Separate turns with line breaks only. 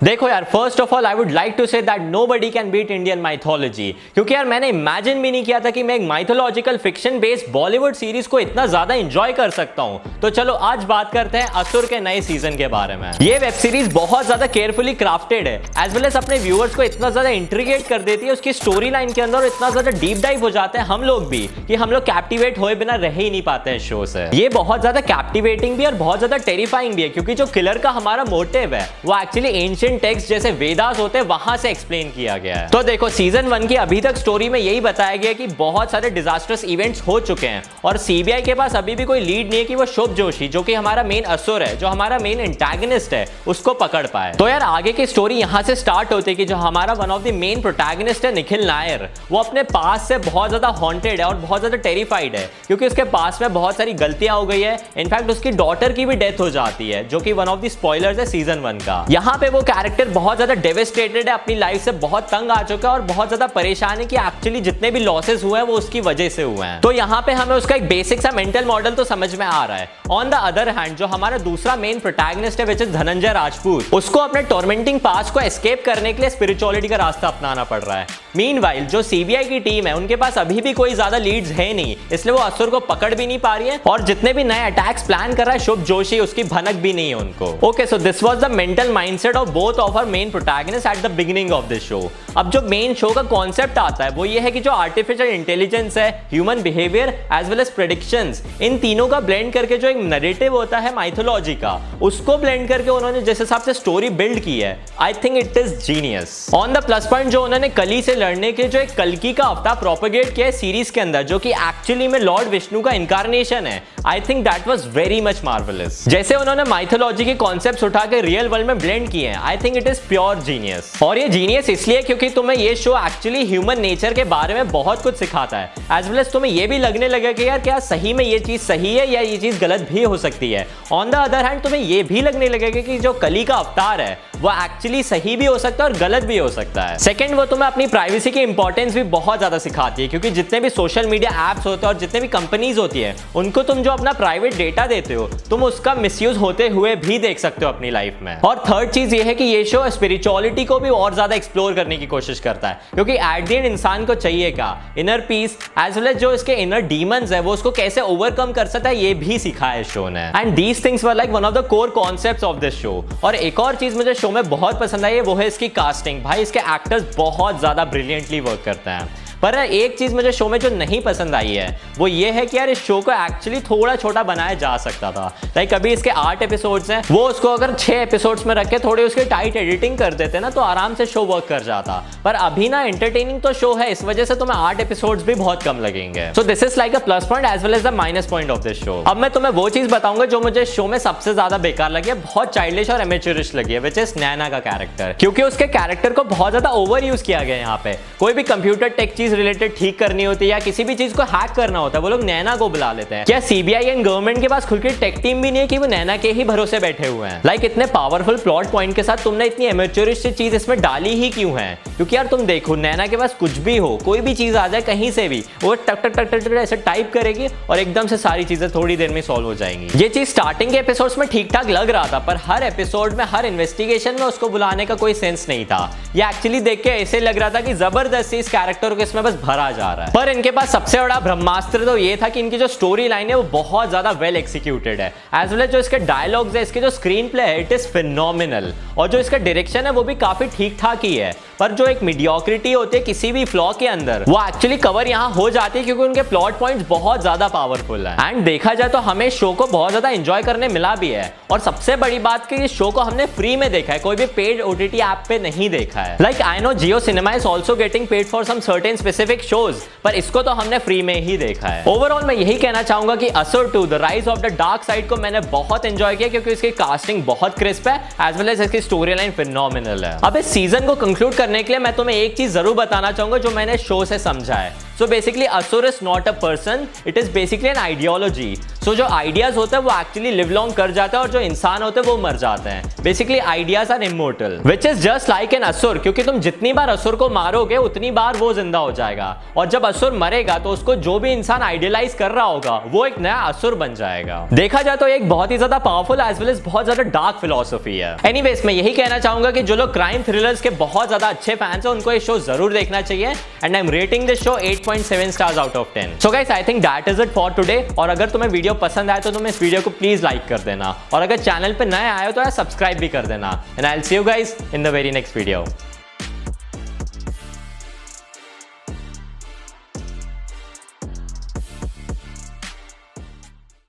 देखो यार, first of all I would like to say that nobody can beat Indian mythology, क्योंकि यार मैंने इमेजिन भी नहीं किया था कि मैं एक mythological fiction based Bollywood series को इतना ज्यादा एंजॉय कर सकता हूं। तो चलो आज बात करते हैं असुर के नए सीजन के बारे में। ये वेब सीरीज बहुत ज्यादा केयरफुली क्राफ्टेड है, एज वेल एज अपने व्यूअर्स को इतना ज्यादा इंट्रीगेट कर देती है उसकी स्टोरी लाइन के अंदर, और इतना ज्यादा डीप डाइव हो जाते हैं हम लोग भी कि हम लोग कैप्टिवेट होए बिना रह ही नहीं पाते हैं शो से। ये बहुत ज्यादा कैप्टिवेटिंग भी और बहुत ज्यादा टेरिफाइंग भी है, क्योंकि जो किलर का हमारा मोटिव है वो एक्चुअली एंशिएंट टेक्स्ट जैसे वेदास होते हैं वहां से एक्सप्लेन किया गया है। तो देखो, सीजन 1 की अभी तक स्टोरी में यही बताया गया कि बहुत सारे डिजास्टर्स इवेंट्स हो चुके हैं और सीबीआई के पास अभी भी कोई लीड नहीं है कि वो शुभ जोशी, जो कि हमारा मेन असुर है, जो हमारा मेन एंटागनिस्ट है, उसको पकड़ पाए। तो यार आगे की स्टोरी यहां से स्टार्ट होती है कि जो हमारा one of the main protagonist है निखिल नायर, वो अपने पास से बहुत ज्यादा हॉन्टेड है और बहुत ज्यादा टेरिफाइड है, क्योंकि उसके पास में बहुत सारी गलतियां हो गई है। इनफैक्ट उसकी डॉटर की भी डेथ हो जाती है, जो कि वन ऑफ द स्पॉयलर्स है सीजन 1 का। यहाँ पे वो कैरेक्टर बहुत ज्यादा डेविस्टेटेड है, अपनी लाइफ से बहुत तंग आ चुका है और बहुत ज्यादा परेशान है कि एक्चुअली जितने भी लॉसेस हुए हैं वो उसकी वजह से हुए हैं। तो यहाँ पे हमें उसका एक बेसिक सा मेंटल मॉडल तो समझ में आ रहा है। ऑन द अदर हैंड जो हमारा दूसरा मेन प्रोटैगनिस्ट है, विच इज धनंजय राजपूत, उसको अपने टॉर्मेंटिंग पास्ट को एस्केप करने के लिए स्पिरिचुअलिटी का रास्ता अपनाना पड़ रहा है। मीनवाइल जो सीबीआई की टीम है उनके पास अभी भी कोई ज्यादा लीड्स है नहीं, इसलिए वो असुर को पकड़ भी नहीं पा रही है, और जितने भी नए अटैक्स प्लान कर रहा है शुभ जोशी, उसकी भनक भी नहीं है उनको। Okay, so this was the mental mindset of both of our main protagonist at the beginning of this show. अब जो मेन शो का कॉन्सेप्ट आता है वो ये है कि जो आर्टिफिशियल इंटेलिजेंस है, human behaviour as well as predictions, इन तीनों का ब्लेंड करके जो एक नैरेटिव होता है माइथोलॉजी का, उसको ब्लेंड करके उन्होंने जिस हिसाब से स्टोरी बिल्ड की है, I think it is genius. On the plus point, जो उन्होंने कली से लड़ने के जो एक कल्कि का अवतार प्रोपेगेट किया है सीरीज के अंदर, जो कि एक्चुअली में लॉर्ड विष्णु का इनकारनेशन है, I think that was very much marvellous. जैसे उन्होंने माइथोलॉजी के कॉन्सेप्ट्स उठा के रियल वर्ल्ड में ब्लेंड किए हैं, I think it is pure genius. और ये जीनियस इसलिए क्योंकि तुम्हें ये शो एक्चुअली ह्यूमन नेचर के बारे में बहुत कुछ सिखाता है, एज वेल एज तुम्हें ये भी लगने लगेगा कि यार क्या सही में ये चीज सही है या ये चीज गलत भी हो सकती है। ऑन द अदर हैंड तुम्हें ये भी लगने लगेगा कि जो कली का अवतार है वो एक्चुअली सही भी हो सकता है और गलत भी हो सकता है। सेकंड, वो तुम्हें अपनी प्राइवेसी की इंपॉर्टेंस भी बहुत ज्यादा सिखाती है, क्योंकि जितने भी सोशल मीडिया एप्स होते हैं और जितने भी कंपनीज होती है, उनको तुम जो अपना प्राइवेट डेटा देते हो, तुम उसका मिसयूज होते हुए भी देख सकते हो अपनी लाइफ में। और थर्ड चीज ये है कि ये शो स्पिरिचुअलिटी को भी और ज्यादा एक्सप्लोर करने की कोशिश करता है, क्योंकि एट द एंड इंसान को चाहिए क्या, inner peace as well as जो इसके इनर डीमंस है वो उसको कैसे ओवरकम कर सकता है, ये भी सिखाया है शो ने। And these things were like one of the core concepts of this show. और एक और चीज मुझे शो में बहुत पसंद आई है, वो है इसकी कास्टिंग। भाई इसके एक्टर्स बहुत ज्यादा ब्रिलियंटली वर्क करते हैं। पर एक चीज मुझे शो में जो नहीं पसंद आई है वो ये है कि यार इस शो को एक्चुअली थोड़ा छोटा बनाया जा सकता था। लाइक अभी इसके 8 एपिसोड्स हैं, वो उसको अगर 6 एपिसोड्स में रख के थोड़ी उसकी टाइट एडिटिंग कर देते ना तो आराम से शो वर्क कर जाता। पर अभी ना एंटरटेनिंग तो शो है, इस वजह से तुम्हें 8 एपिसोड्स भी बहुत कम लगेंगे। So this is like a plus point as well as the minus point of this show. अब मैं तुम्हें वो चीज बताऊंगा जो मुझे शो में सबसे ज्यादा बेकार लगी है, बहुत चाइल्डिश और एमेच्योरिश लगी है, विच इज नैना का कैरेक्टर। क्योंकि उसके कैरेक्टर को बहुत ज्यादा ओवर यूज किया गया है। यहाँ पे कोई भी कंप्यूटर टेक चीज रिलेटेड ठीक करनी होती है या किसी भी चीज को हैक करना होता है, वो लोग नैना को बुला लेते हैं। क्या सीबीआई एंड गवर्नमेंट के पास खुद की टेक टीम भी नहीं है कि वो नैना के ही भरोसे बैठे हुए हैं? लाइक इतने पावरफुल प्लॉट पॉइंट के साथ तुमने इतनी एमेच्योरिश सी चीज इसमें डाली ही क्यों है? क्योंकि यार तुम देखो, नैना के पास कुछ भी हो, कोई भी चीज आ जाए कहीं से भी, वो टक टक टक टक ऐसे टाइप करेगी और एकदम से सारी चीजें थोड़ी देर में सॉल्व हो जाएंगी। ये चीज स्टार्टिंग के एपिसोड्स में ठीक ठाक लग रहा था, पर हर एपिसोड में हर इन्वेस्टिगेशन में उसको बुलाने का कोई सेंस नहीं था। ये एक्चुअली देख के ऐसे लग रहा था कि जबरदस्ती इस कैरेक्टर को इसमें बस भरा जा रहा है। पर इनके पास सबसे बड़ा ब्रह्मास्त्र तो ये था कि इनकी जो स्टोरी लाइन है वो बहुत ज्यादा वेल एक्सिक्यूटेड है, एज वेल एज जो इसके डायलॉग्स है, इसके जो स्क्रीन प्ले है, इट इज फिनोमिनल। और जो इसका डायरेक्शन है वो भी काफी ठीक ठाक ही है। पर जो एक मीडियोक्रिटी होती है किसी भी फ्लॉ के अंदर, वो एक्चुअली कवर यहाँ हो जाती है क्योंकि उनके प्लॉट पॉइंट्स बहुत ज्यादा पावरफुल है। एंड देखा जाए तो हमें शो को बहुत ज्यादा एंजॉय करने मिला भी है। और सबसे बड़ी बात कि इस शो को हमने फ्री में देखा है, कोई भी पेड ओटीटी ऐप पे नहीं देखा है। Like I know Jio cinema is also getting paid for some certain specific shows, पर इसको तो हमने फ्री में ही देखा है। ओवरऑल मैं यही कहना चाहूंगा कि असुर 2 the rise of the dark side को मैंने बहुत एंजॉय किया, क्योंकि इसकी कास्टिंग बहुत क्रिस्प है, एज वेल एज इसकी स्टोरी लाइन फिनोमिनल है। अब इस सीजन को कंक्लूड करने के लिए मैं तुम्हें एक चीज जरूर बताना चाहूंगा जो मैंने शो से समझा है। So basically Asur is not a person, it is basically an ideology. So जो आइडियाज होते हैं वो एक्चुअली लिव लॉन्ग कर जाते हैं और जो इंसान होते हैं वो मर जाते हैं। Basically ideas are immortal which is just like an असुर, क्योंकि तुम जितनी बार असुर को मारोगे उतनी बार वो जिंदा हो जाएगा, और जब असुर मरेगा तो उसको जो भी इंसान आइडियलाइज कर रहा होगा वो एक नया असुर बन जाएगा। देखा जाए तो एक बहुत ही ज्यादा पावरफुल एज वेल एज बहुत ज्यादा डार्क फिलॉसफी है। एनीवेज मैं यही कहना चाहूंगा कि जो लोग क्राइम थ्रिलर्स के बहुत ज्यादा अच्छे फैंस हैं उनको ये शो जरूर देखना चाहिए, and I am rating this show 8.7 stars out of 10। So guys I think that is it for today, और अगर तुम्हें वीडियो पसंद आए तो तुम इस वीडियो को प्लीज लाइक कर देना, और अगर चैनल पे नए आए हो तो यार सब्सक्राइब भी कर देना, and I will see you guys in the very next video.